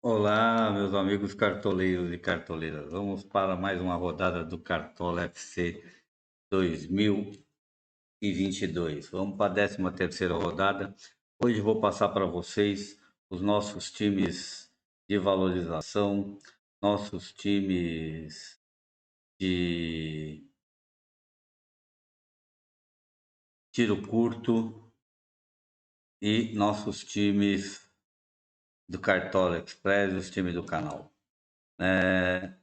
Olá, meus amigos cartoleiros e cartoleiras. Vamos para mais uma rodada do Cartola FC 2022. Vamos para a 13ª rodada. Hoje vou passar para vocês os nossos times de valorização, nossos times de tiro curto e nossos times do Cartola Express, os times do canal.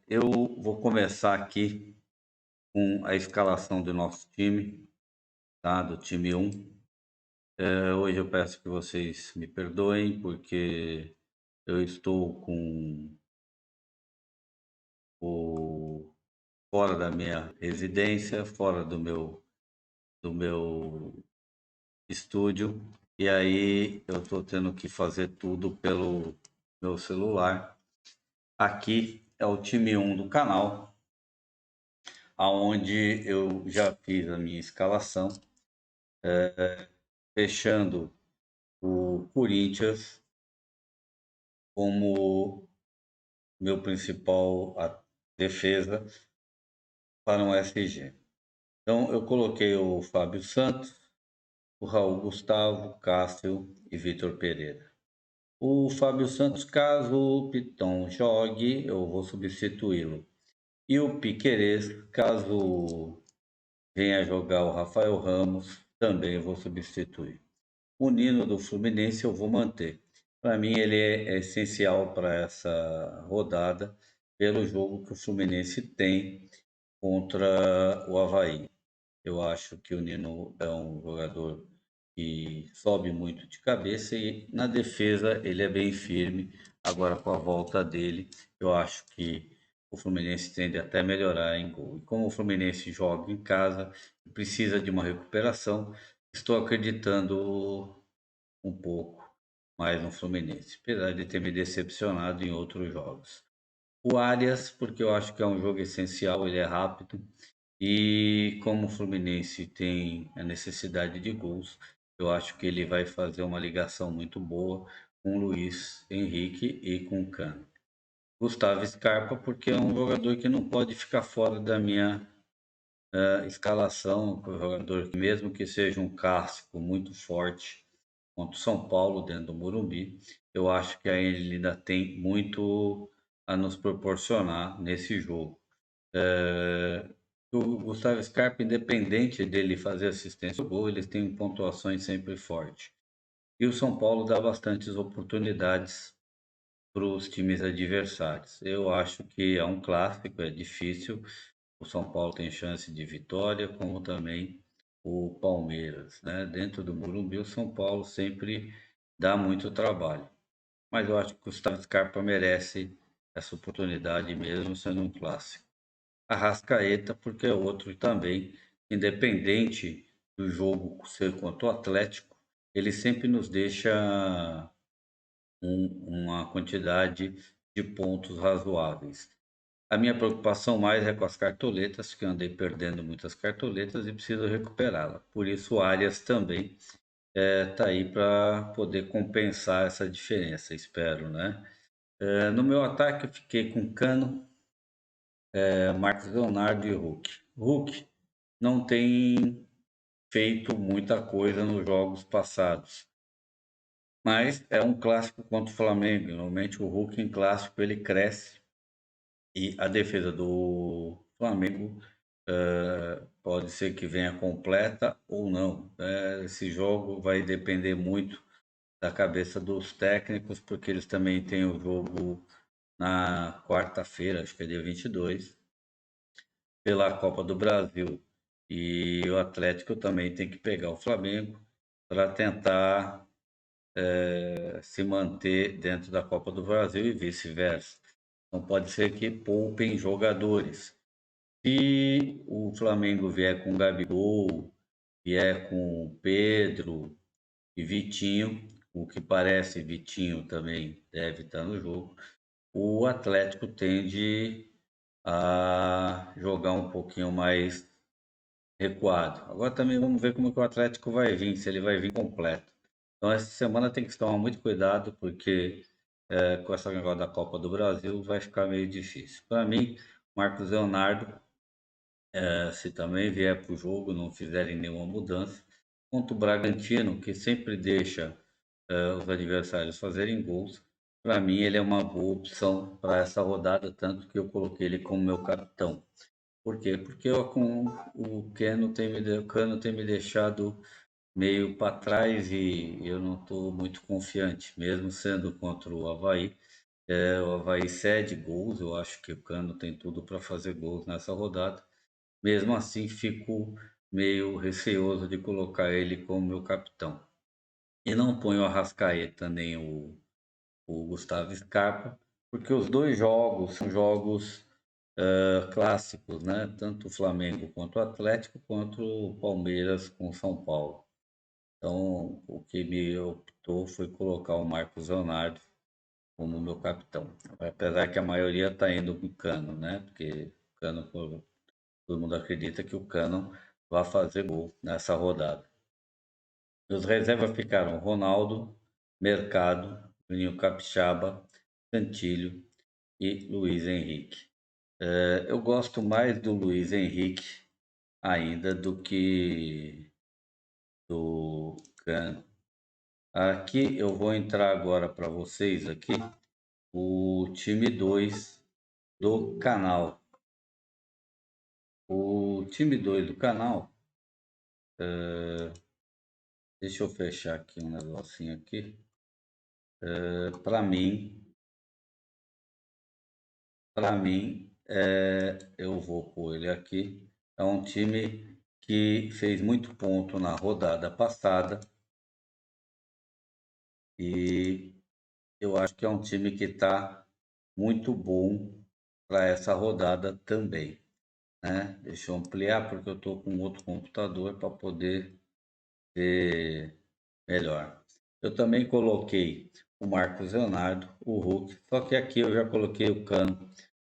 Eu vou começar aqui com a escalação do nosso time, tá? Do time 1. Hoje eu peço que vocês me perdoem, porque eu estou com o fora da minha residência, fora do meu estúdio, e aí eu estou tendo que fazer tudo pelo meu celular. Aqui é o time 1 do canal, aonde eu já fiz a minha escalação, fechando o Corinthians como meu principal defesa para um SG. Então eu coloquei o Fábio Santos, o Raul Gustavo, Cássio e Vitor Pereira. O Fábio Santos, caso o Piton jogue, eu vou substituí-lo. E o Piquerez, caso venha jogar o Rafael Ramos, também eu vou substituir. O Nino do Fluminense eu vou manter. Para mim, ele é essencial para essa rodada, pelo jogo que o Fluminense tem contra o Avaí. Eu acho que o Nino é um jogador que sobe muito de cabeça e na defesa ele é bem firme. Agora, com a volta dele, eu acho que o Fluminense tende até a melhorar em gol. E como o Fluminense joga em casa e precisa de uma recuperação, estou acreditando um pouco mais no Fluminense, apesar de ter me decepcionado em outros jogos. O Arias, porque eu acho que é um jogo essencial, ele é rápido e como o Fluminense tem a necessidade de gols, eu acho que ele vai fazer uma ligação muito boa com o Luiz Henrique e com o Cano. Gustavo Scarpa, porque é um jogador que não pode ficar fora da minha escalação, um jogador que mesmo que seja um clássico muito forte contra o São Paulo dentro do Morumbi, eu acho que ele ainda tem muito a nos proporcionar nesse jogo. É, o Gustavo Scarpa, independente dele fazer assistência ao gol, eles têm pontuações sempre fortes. E o São Paulo dá bastantes oportunidades para os times adversários. Eu acho que é um clássico, é difícil. O São Paulo tem chance de vitória, como também o Palmeiras, né? Dentro do Morumbi, o São Paulo sempre dá muito trabalho. Mas eu acho que o Gustavo Scarpa merece essa oportunidade mesmo sendo um clássico. Arrascaeta, porque é outro também, independente do jogo ser contra o Atlético, ele sempre nos deixa uma quantidade de pontos razoáveis. A minha preocupação mais é com as cartoletas, que eu andei perdendo muitas cartoletas e preciso recuperá-la. Por isso, o Arias também está aí para poder compensar essa diferença, espero, né? No meu ataque, eu fiquei com Cano, Marcos Leonardo e Hulk. Hulk não tem feito muita coisa nos jogos passados, mas é um clássico contra o Flamengo. Normalmente o Hulk em clássico ele cresce e a defesa do Flamengo pode ser que venha completa ou não. Esse jogo vai depender muito da cabeça dos técnicos, porque eles também têm o jogo na quarta-feira, acho que é dia 22, pela Copa do Brasil. E o Atlético também tem que pegar o Flamengo para tentar se manter dentro da Copa do Brasil e vice-versa. Então pode ser que poupem jogadores. Se o Flamengo vier com Gabigol, vier com Pedro e Vitinho, o que parece Vitinho também deve estar no jogo, o Atlético tende a jogar um pouquinho mais recuado. Agora também vamos ver como que o Atlético vai vir, se ele vai vir completo. Então essa semana tem que tomar muito cuidado, porque com essa negócio da Copa do Brasil, vai ficar meio difícil. Para mim, Marcos Leonardo, se também vier para o jogo, não fizerem nenhuma mudança, contra o Bragantino, que sempre deixa os adversários fazerem gols, para mim ele é uma boa opção para essa rodada, tanto que eu coloquei ele como meu capitão. Por quê? Porque com o Cano tem me deixado meio para trás e eu não estou muito confiante, mesmo sendo contra o Avaí. O Avaí cede gols, eu acho que o Cano tem tudo para fazer gols nessa rodada. Mesmo assim, fico meio receoso de colocar ele como meu capitão. E não ponho o Arrascaeta nem o Gustavo Scarpa, porque os dois jogos são jogos clássicos, né? Tanto o Flamengo quanto o Atlético, quanto o Palmeiras com o São Paulo. Então, o que me optou foi colocar o Marcos Leonardo como meu capitão. Apesar que a maioria está indo com o Cano, né? Porque o Cano, todo mundo acredita que o Cano vai fazer gol nessa rodada. Os reservas ficaram Ronaldo, Mercado, Juninho Capixaba, Cantilho e Luiz Henrique. Eu gosto mais do Luiz Henrique ainda do que do Cano. Aqui eu vou entrar agora para vocês aqui o time 2 do canal. O time 2 do canal, deixa eu fechar aqui um negocinho aqui. Para mim, eu vou pôr ele aqui. É um time que fez muito ponto na rodada passada e eu acho que é um time que está muito bom para essa rodada também, né? Deixa eu ampliar porque eu estou com outro computador para poder ver melhor. Eu também coloquei o Marcos Leonardo, o Hulk, só que aqui eu já coloquei o Cano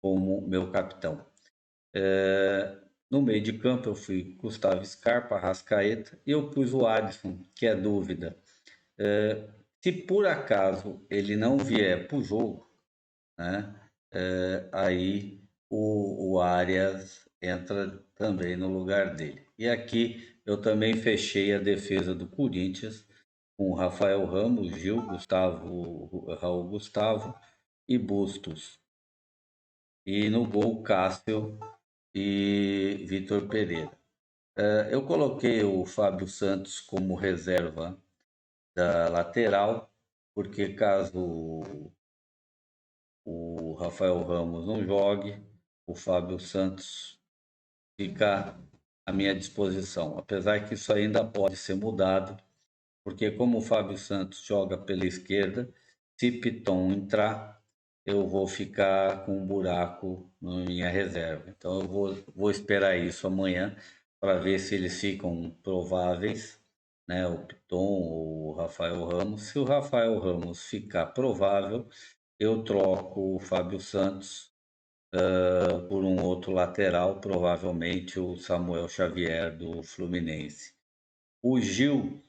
como meu capitão. No meio de campo eu fui Gustavo Scarpa, Arrascaeta e eu pus o Adson, que é dúvida. Se por acaso ele não vier para o jogo, né, aí o Arias entra também no lugar dele. E aqui eu também fechei a defesa do Corinthians com Rafael Ramos, Gil, Raul Gustavo e Bustos. E no gol, Cássio e Vitor Pereira. Eu coloquei o Fábio Santos como reserva da lateral, porque caso o Rafael Ramos não jogue, o Fábio Santos fica à minha disposição. Apesar que isso ainda pode ser mudado, porque como o Fábio Santos joga pela esquerda, se Piton entrar, eu vou ficar com um buraco na minha reserva. Então eu vou esperar isso amanhã para ver se eles ficam prováveis, né? O Piton ou o Rafael Ramos. Se o Rafael Ramos ficar provável, eu troco o Fábio Santos por um outro lateral, provavelmente o Samuel Xavier do Fluminense. O Gil,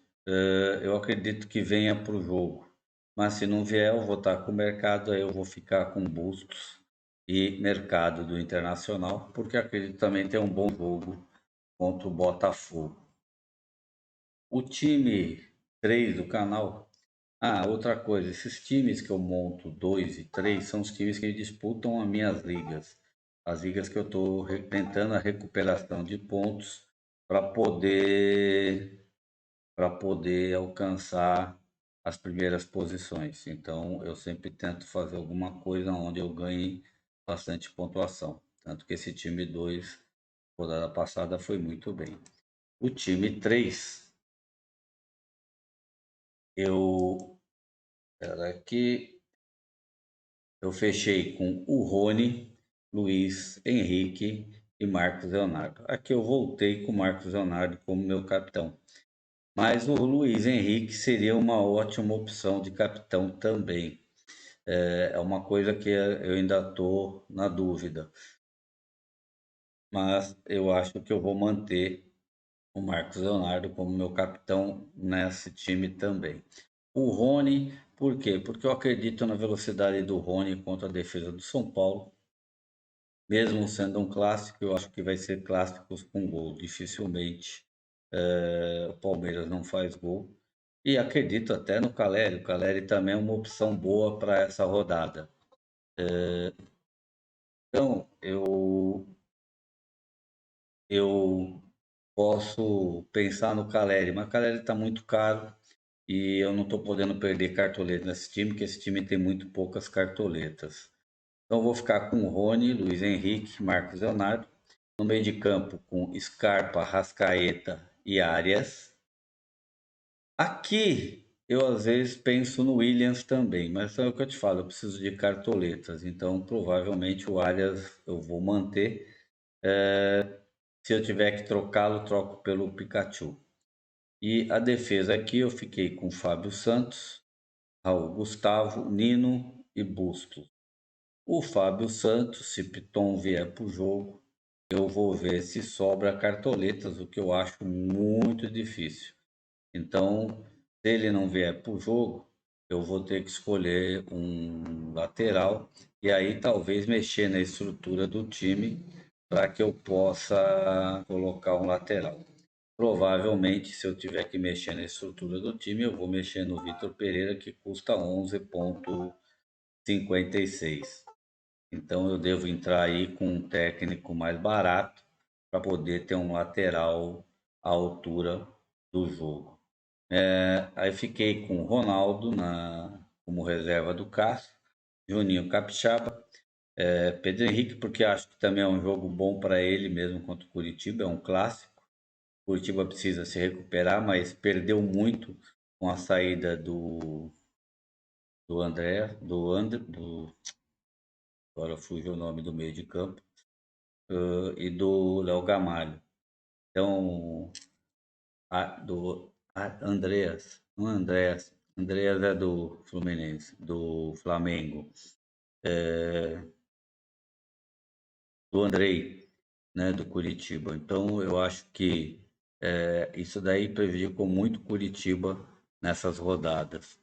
eu acredito que venha para o jogo, mas se não vier, eu vou estar com o Mercado, aí eu vou ficar com Bustos e Mercado do Internacional, porque acredito também ter um bom jogo contra o Botafogo. O time 3 do canal. Outra coisa, esses times que eu monto, 2 e 3, são os times que disputam as minhas ligas. As ligas que eu estou tentando a recuperação de pontos para poder alcançar as primeiras posições. Então, eu sempre tento fazer alguma coisa onde eu ganhe bastante pontuação. Tanto que esse time 2, rodada passada, foi muito bem. O time 3, eu. Era aqui. Eu fechei com o Rony, Luiz Henrique e Marcos Leonardo. Aqui eu voltei com o Marcos Leonardo como meu capitão. Mas o Luiz Henrique seria uma ótima opção de capitão também. É uma coisa que eu ainda estou na dúvida. Mas eu acho que eu vou manter o Marcos Leonardo como meu capitão nesse time também. O Rony Por quê? Porque eu acredito na velocidade do Rony contra a defesa do São Paulo. Mesmo sendo um clássico, eu acho que vai ser clássicos com gol. Dificilmente o Palmeiras não faz gol. E acredito até no Caleri. O Caleri também é uma opção boa para essa rodada. Então, eu posso pensar no Caleri, mas o Caleri está muito caro e eu não estou podendo perder cartoleta nesse time, porque esse time tem muito poucas cartoletas. Então, eu vou ficar com o Rony, Luiz Henrique, Marcos Leonardo. No meio de campo, com Scarpa, Rascaeta e Arias. Aqui, eu às vezes penso no Williams também, mas é o que eu te falo, eu preciso de cartoletas, então provavelmente o Arias eu vou manter. Se eu tiver que trocá-lo, troco pelo Pikachu. E a defesa aqui eu fiquei com Fábio Santos, Raul Gustavo, Nino e Busto. O Fábio Santos, se Piton vier para o jogo, eu vou ver se sobra cartoletas, o que eu acho muito difícil. Então, se ele não vier para o jogo, eu vou ter que escolher um lateral e aí talvez mexer na estrutura do time para que eu possa colocar um lateral. Provavelmente, se eu tiver que mexer na estrutura do time, eu vou mexer no Vitor Pereira, que custa 11,56. Então eu devo entrar aí com um técnico mais barato para poder ter um lateral à altura do jogo. Aí fiquei com o Ronaldo como reserva do Cássio, Juninho Capixaba, Pedro Henrique, porque acho que também é um jogo bom para ele mesmo contra o Curitiba, é um clássico. O Curitiba precisa se recuperar, mas perdeu muito com a saída do André, agora fugiu o nome do meio de campo, e do Léo Gamalho. Então, Andreas, não é Andreas é do Fluminense, do Flamengo, do Andrei, né, do Curitiba. Então, eu acho que isso daí prejudicou muito Curitiba nessas rodadas.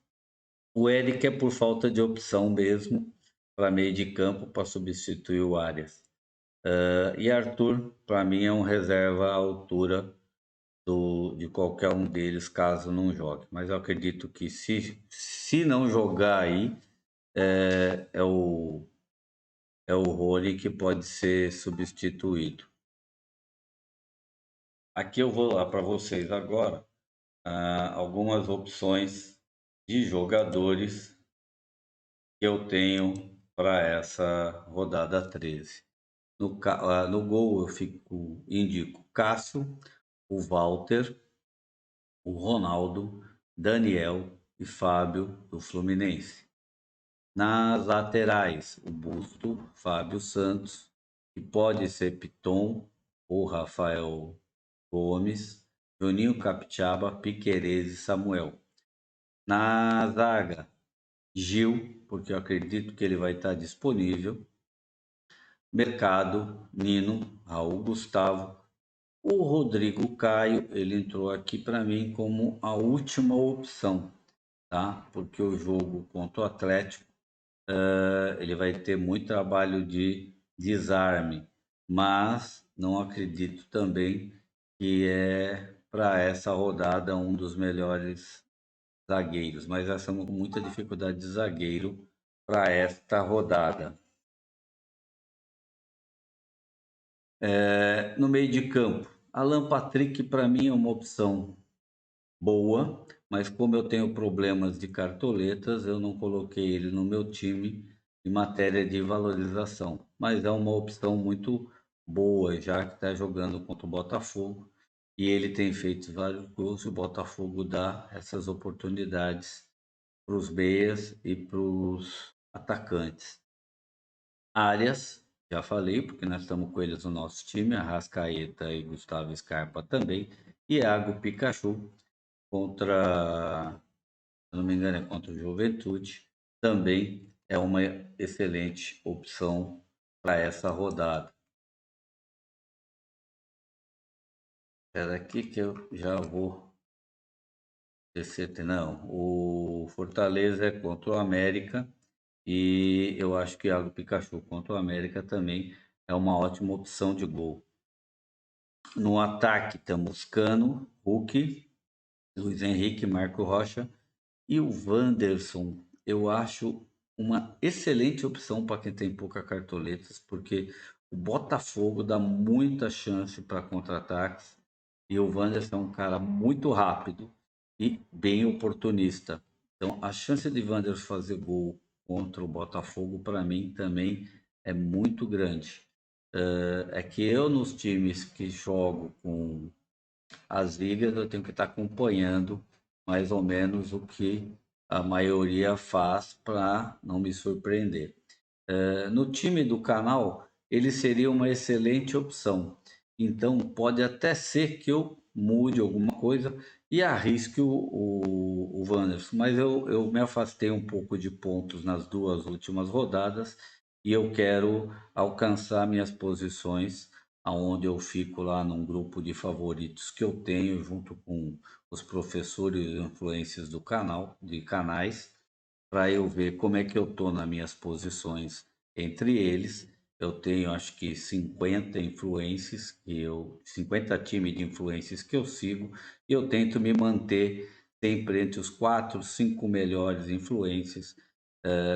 O Eric é por falta de opção mesmo para meio de campo para substituir o Arias. E Arthur, para mim, é um reserva à altura de qualquer um deles, caso não jogue. Mas eu acredito que se não jogar aí, é o Rony que pode ser substituído. Aqui eu vou lá para vocês agora algumas opções de jogadores que eu tenho para essa rodada 13. No gol eu indico Cássio, o Walter, o Ronaldo, Daniel e Fábio do Fluminense. Nas laterais, o Busto, Fábio Santos, que pode ser Piton ou Rafael Gomes, Juninho Capixaba, Piquerez e Samuel. Na zaga, Gil, porque eu acredito que ele vai estar disponível. Mercado, Nino, Raul Gustavo. O Rodrigo Caio, ele entrou aqui para mim como a última opção, tá? Porque o jogo contra o Atlético, ele vai ter muito trabalho de desarme, mas não acredito também que é para essa rodada um dos melhores zagueiros, mas nós estamos com muita dificuldade de zagueiro para esta rodada. No meio de campo, Alan Patrick para mim é uma opção boa, mas como eu tenho problemas de cartoletas, eu não coloquei ele no meu time em matéria de valorização. Mas é uma opção muito boa, já que está jogando contra o Botafogo e ele tem feito vários gols e o Botafogo dá essas oportunidades para os meias e para os atacantes. Arias, já falei, porque nós estamos com eles no nosso time, Arrascaeta e Gustavo Scarpa também. Iago Pikachu, contra, se não me engano, é contra o Juventude, também é uma excelente opção para essa rodada. Espera aqui que eu já vou Não, o Fortaleza é contra o América e eu acho que Iago Pikachu contra o América também é uma ótima opção de gol. No ataque temos Cano, Hulk, Luiz Henrique, Marco Rocha e o Wanderson. Eu acho uma excelente opção para quem tem pouca cartoletas, porque o Botafogo dá muita chance para contra-ataques e o Wanderson é um cara muito rápido e bem oportunista. Então, a chance de Wanderson fazer gol contra o Botafogo, para mim, também é muito grande. É que eu, nos times que jogo com as ligas, eu tenho que estar acompanhando mais ou menos o que a maioria faz para não me surpreender. No time do canal, ele seria uma excelente opção. Então, pode até ser que eu mude alguma coisa e arrisque o Wanderson, mas eu me afastei um pouco de pontos nas duas últimas rodadas e eu quero alcançar minhas posições, aonde eu fico lá num grupo de favoritos que eu tenho junto com os professores e influências do canal, de canais, para eu ver como é que eu estou nas minhas posições entre eles. Eu tenho acho que 50 influências, 50 times de influências que eu sigo, e eu tento me manter sempre entre os 4, 5 melhores influências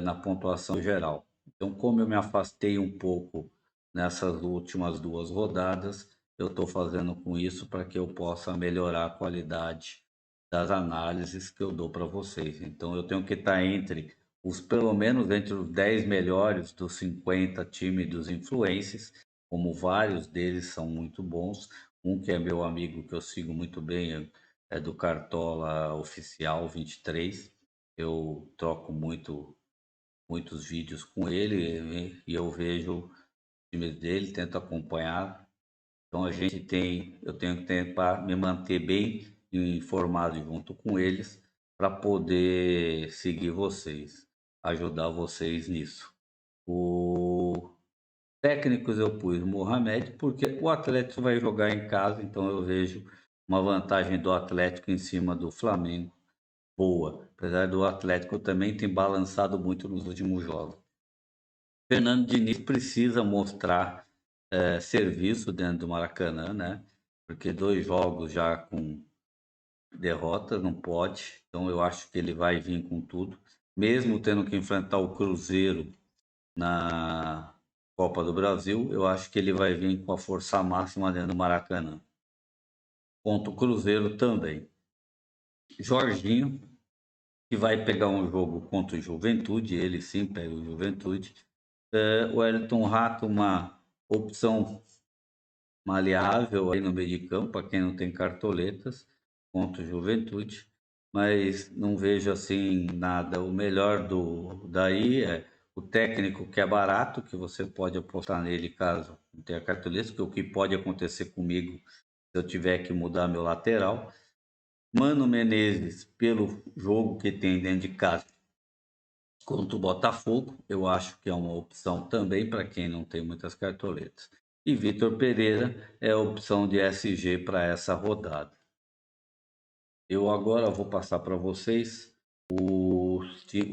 na pontuação geral. Então, como eu me afastei um pouco nessas últimas duas rodadas, eu estou fazendo com isso para que eu possa melhorar a qualidade das análises que eu dou para vocês. Então eu tenho que estar entre os, pelo menos entre os 10 melhores dos 50 times dos influencers, como vários deles são muito bons. Um que é meu amigo que eu sigo muito bem é do Cartola Oficial 23. Eu troco muitos vídeos com ele e eu vejo os times dele, tento acompanhar. Então eu tenho que tentar me manter bem informado junto com eles para poder seguir vocês, ajudar vocês nisso. O técnicos eu pus o Mohamed porque o Atlético vai jogar em casa, então eu vejo uma vantagem do Atlético em cima do Flamengo boa, apesar do Atlético também ter balançado muito nos últimos jogos. Fernando Diniz precisa mostrar serviço dentro do Maracanã, né? Porque 2 jogos já com derrota não pode. Então eu acho que ele vai vir com tudo, mesmo tendo que enfrentar o Cruzeiro na Copa do Brasil. Eu acho que ele vai vir com a força máxima dentro do Maracanã. Contra o Cruzeiro também. Jorginho, que vai pegar um jogo contra o Juventude, ele sim pega o Juventude. O Wellington Rato, uma opção maleável aí no meio de campo, para quem não tem cartoletas, contra o Juventude, mas não vejo assim nada. O melhor do daí é o técnico que é barato, que você pode apostar nele caso não tenha cartoleta, que é o que pode acontecer comigo se eu tiver que mudar meu lateral. Mano Menezes, pelo jogo que tem dentro de casa contra o Botafogo, eu acho que é uma opção também para quem não tem muitas cartoletas. E Vitor Pereira é a opção de SG para essa rodada. Eu agora vou passar para vocês o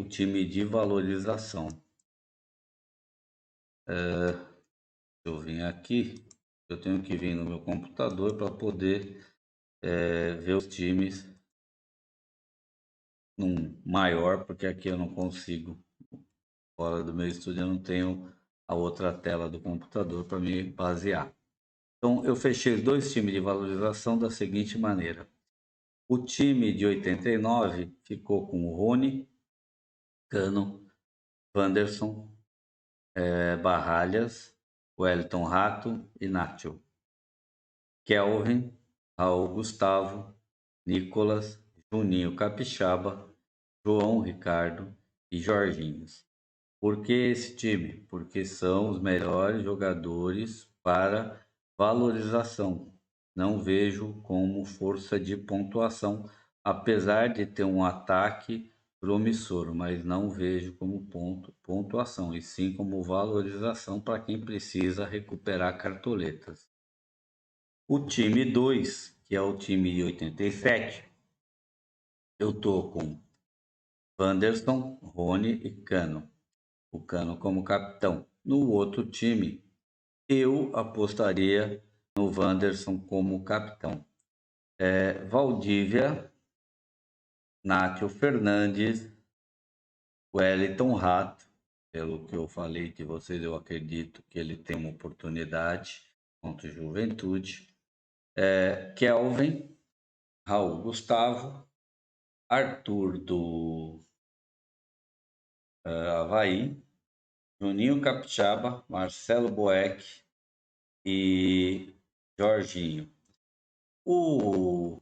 time de valorização. Eu vim aqui, eu tenho que vir no meu computador para poder ver os times num maior, porque aqui eu não consigo. Fora do meu estúdio eu não tenho a outra tela do computador para me basear. Então, eu fechei os 2 times de valorização da seguinte maneira. O time de 89 ficou com o Rony, Cano, Wanderson, Barralhas, Wellington Rato e Nacho. Kelvin, Raul Gustavo, Nicolas, Juninho Capixaba, João Ricardo e Jorginhos. Por que esse time? Porque são os melhores jogadores para valorização. Não vejo como força de pontuação, apesar de ter um ataque promissor, mas não vejo como pontuação, e sim como valorização para quem precisa recuperar cartoletas. O time 2, que é o time de 87, Eu tô com Wanderson, Rony e Cano. O Cano como capitão. No outro time, eu apostaria no Wanderson como capitão. Valdívia, Nátio Fernandes, Wellington Rato, pelo que eu falei de vocês, eu acredito que ele tem uma oportunidade contra o Juventude. Kelvin, Raul Gustavo, Arthur do Avaí, Juninho Capixaba, Marcelo Boeck e Jorginho. O,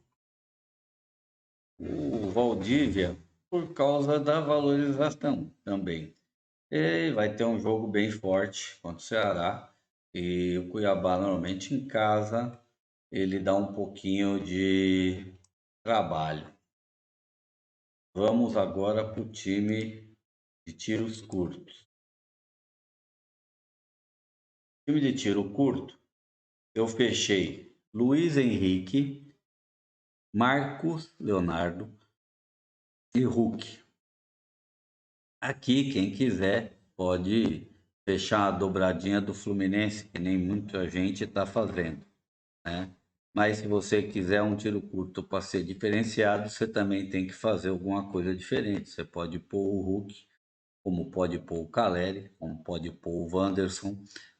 o Valdívia, por causa da valorização também. E vai ter um jogo bem forte contra o Ceará. E o Cuiabá, normalmente em casa, ele dá um pouquinho de trabalho. Vamos agora para o time de tiros curtos. Time de tiro curto, eu fechei Luiz Henrique, Marcos Leonardo e Hulk. Aqui, quem quiser, pode fechar a dobradinha do Fluminense, que nem muita gente está fazendo, né? Mas se você quiser um tiro curto para ser diferenciado, você também tem que fazer alguma coisa diferente. Você pode pôr o Hulk, como pode pôr o Caleri, como pode pôr o Wanderson,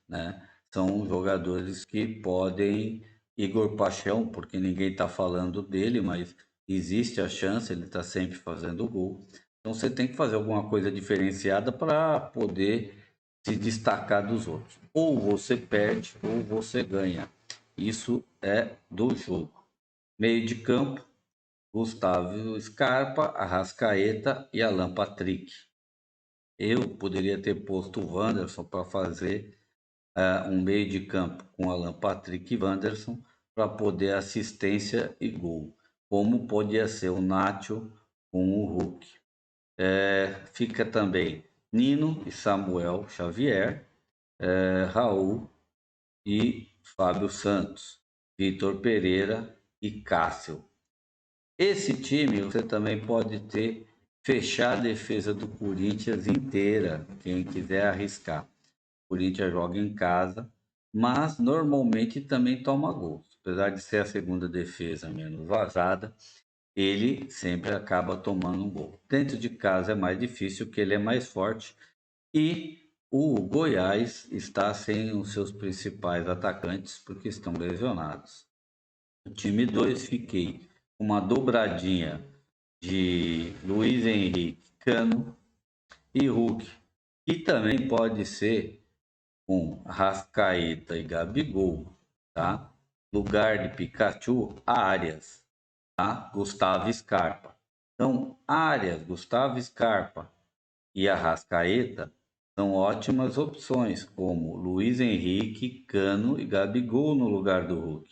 né? São jogadores que podem. Igor Paixão, porque ninguém está falando dele, mas existe a chance, ele está sempre fazendo gol. Então você tem que fazer alguma coisa diferenciada para poder se destacar dos outros. Ou você perde ou você ganha. Isso é do jogo. Meio de campo, Gustavo Scarpa, Arrascaeta e Alan Patrick. Eu poderia ter posto o Wanderson para fazer um meio de campo com Alan Patrick e Wanderson para poder assistência e gol, como podia ser o Nacho com o Hulk. Fica também Nino e Samuel Xavier, Raul e Fábio Santos, Vitor Pereira e Cássio. Esse time você também pode ter fechar a defesa do Corinthians inteira, quem quiser arriscar. O Corinthians joga em casa, mas normalmente também toma gols. Apesar de ser a segunda defesa menos vazada, ele sempre acaba tomando um gol. Dentro de casa é mais difícil, porque ele é mais forte e o Goiás está sem os seus principais atacantes porque estão lesionados. O time 2 fiquei com uma dobradinha de Luiz Henrique, Cano e Hulk, que também pode ser com Rascaeta e Gabigol, tá? Lugar de Pikachu, Arias, tá? Gustavo Scarpa. Então, Arias, Gustavo Scarpa e Arrascaeta são ótimas opções, como Luiz Henrique, Cano e Gabigol no lugar do Hulk.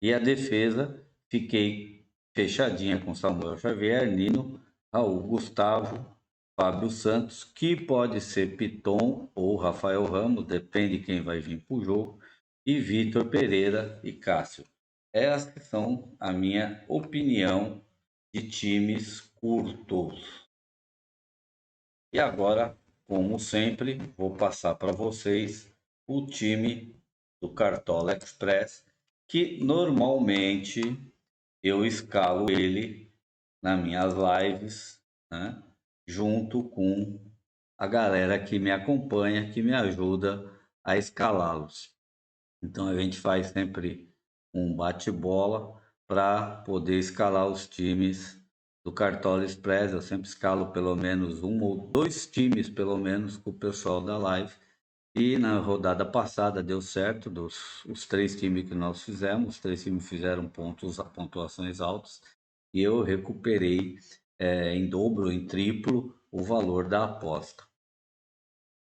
E a defesa, fiquei fechadinha com Samuel Xavier, Nino, Raul Gustavo, Fábio Santos, que pode ser Piton ou Rafael Ramos, depende quem vai vir para o jogo, e Vitor Pereira e Cássio. Essas são a minha opinião de times curtos. E agora, como sempre, vou passar para vocês o time do Cartola Express, que normalmente eu escalo ele nas minhas lives, né? Junto com a galera que me acompanha, que me ajuda a escalá-los. Então a gente faz sempre um bate-bola para poder escalar os times do Cartola Express. Eu sempre escalo pelo menos um ou dois times, pelo menos, com o pessoal da live. E na rodada passada deu certo, os três times que nós fizemos, os três times fizeram pontuações altas, e eu recuperei em dobro, em triplo, o valor da aposta.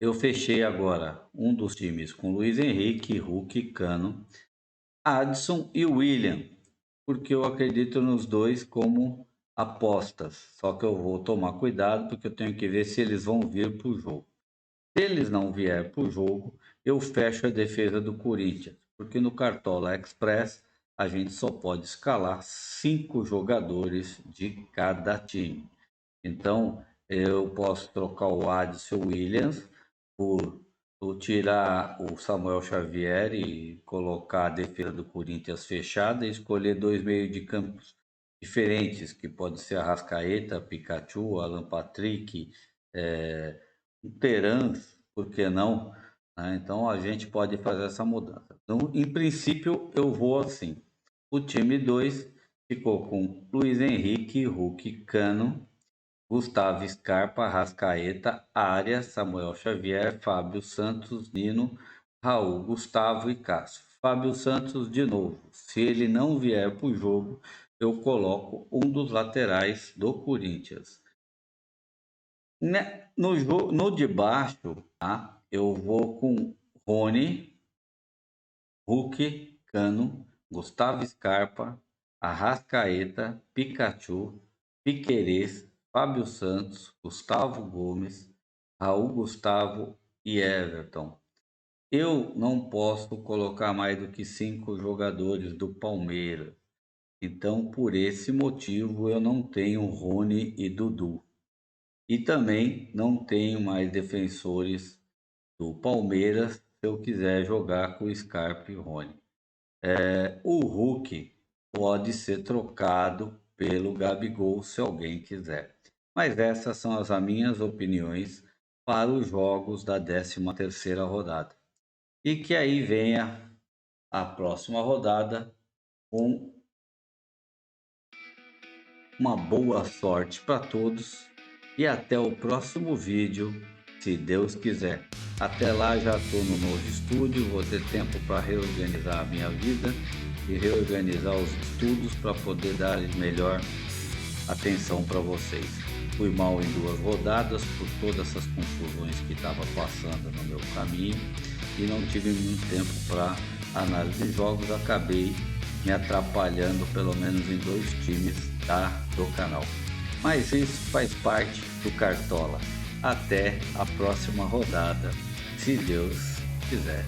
Eu fechei agora um dos times com Luiz Henrique, Hulk, Cano, Adson e William, porque eu acredito nos dois como apostas. Só que eu vou tomar cuidado porque eu tenho que ver se eles vão vir para o jogo. Se eles não vierem para o jogo, eu fecho a defesa do Corinthians, porque no Cartola Express a gente só pode escalar 5 jogadores de cada time. Então, eu posso trocar o Adson Williams por tirar o Samuel Xavier e colocar a defesa do Corinthians fechada e escolher dois meios de campos diferentes, que pode ser Arrascaeta, Pikachu, Alan Patrick, é, um Terans, por que não? Né? Então a gente pode fazer essa mudança. Então, em princípio, eu vou assim. O time 2 ficou com Luiz Henrique, Hulk, Cano, Gustavo Scarpa, Arrascaeta, Arias, Samuel Xavier, Fábio Santos, Nino, Raul, Gustavo e Cássio. Fábio Santos de novo. Se ele não vier para o jogo, eu coloco um dos laterais do Corinthians. No de baixo, tá? Eu vou com Rony, Hulk, Cano, Gustavo Scarpa, Arrascaeta, Pikachu, Piquerez, Fábio Santos, Gustavo Gomes, Raul Gustavo e Everton. Eu não posso colocar mais do que 5 jogadores do Palmeiras. Então, por esse motivo, eu não tenho Rony e Dudu. E também não tenho mais defensores do Palmeiras se eu quiser jogar com Scarpa e Rony. O Hulk pode ser trocado pelo Gabigol se alguém quiser. Mas essas são as minhas opiniões para os jogos da 13ª rodada. E que aí venha a próxima rodada com uma boa sorte para todos e até o próximo vídeo, se Deus quiser. Até lá, já estou no novo estúdio, vou ter tempo para reorganizar a minha vida e reorganizar os estudos para poder dar melhor atenção para vocês. Fui mal em 2 rodadas por todas essas confusões que estava passando no meu caminho e não tive muito tempo para análise de jogos, acabei me atrapalhando pelo menos em 2 times do canal. Mas isso faz parte do Cartola. Até a próxima rodada, se Deus quiser.